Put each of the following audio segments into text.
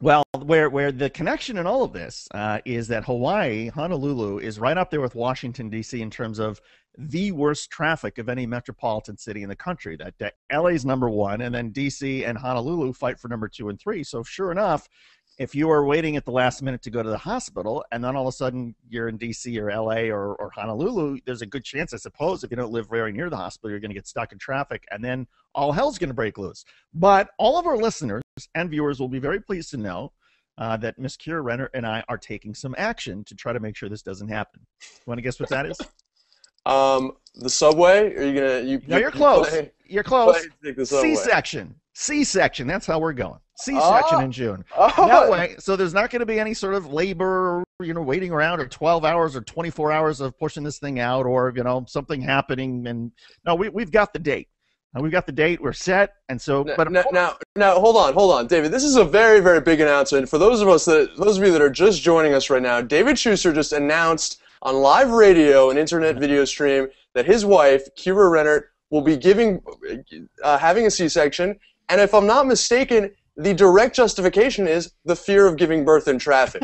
Well, where the connection in all of this is that Hawaii, Honolulu, is right up there with Washington, D.C. in terms of the worst traffic of any metropolitan city in the country. That LA's number one, and then D.C. and Honolulu fight for number two and three. So sure enough, if you are waiting at the last minute to go to the hospital, and then all of a sudden you're in D.C. or L.A. or Honolulu, there's a good chance, I suppose, if you don't live very near the hospital, you're going to get stuck in traffic, and then all hell's going to break loose. But all of our listeners and viewers will be very pleased to know that Miss Kira Renner and I are taking some action to try to make sure this doesn't happen. Want to guess what that is? The subway? Are you gonna? No, you're close. You're close. Take the subway. C-section. C-section. That's how we're going. C-section in June. Oh. That way, so there's not going to be any sort of labor, waiting around, or 12 hours or 24 hours of pushing this thing out, or something happening. And no, we've got the date. We've got the date. We're set. And so, now, hold on, David. This is a very, very big announcement for those of you that are just joining us right now. David Shuster just announced on live radio and internet video stream that his wife, Kira Renner, will be having a C-section. And if I'm not mistaken, the direct justification is the fear of giving birth in traffic.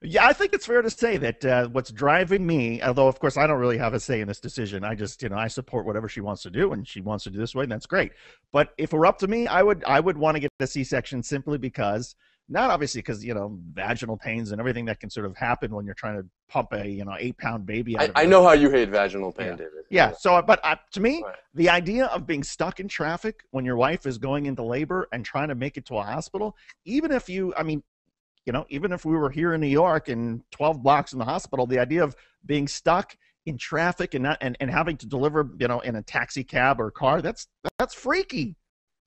Yeah, I think it's fair to say that what's driving me, although of course I don't really have a say in this decision, I just, I support whatever she wants to do, and she wants to do this way, and that's great. But if it were up to me, I would want to get a C-section simply because, not obviously because, vaginal pains and everything that can sort of happen when you're trying to pump a, 8-pound baby out of I know how you hate vaginal pain, David. Yeah. So, but to me, right, the idea of being stuck in traffic when your wife is going into labor and trying to make it to a hospital, even if even if we were here in New York and 12 blocks from the hospital, the idea of being stuck in traffic and having to deliver, in a taxi cab or car, that's freaky.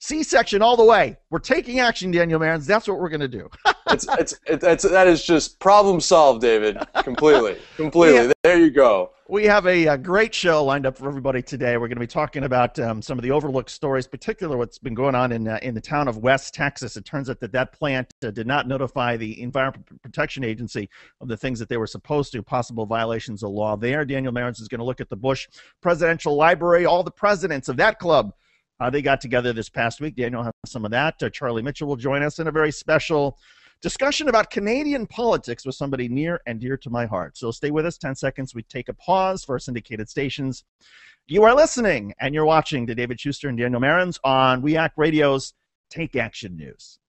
C-section all the way. We're taking action, Daniel Marins. That's what we're going to do. That is just problem solved, David. Completely. Yeah. There you go. We have a great show lined up for everybody today. We're going to be talking about some of the overlooked stories, particularly what's been going on in the town of West Texas. It turns out that plant did not notify the Environmental Protection Agency of the things that they were supposed to, possible violations of law there. Daniel Marins is going to look at the Bush Presidential Library, all the presidents of that club. They got together this past week. Daniel will have some of that. Charlie Mitchell will join us in a very special discussion about Canadian politics with somebody near and dear to my heart. So stay with us. 10 seconds. We take a pause for our syndicated stations. You are listening and you're watching to David Shuster and Daniel Marins on WEAC Radio's Take Action News.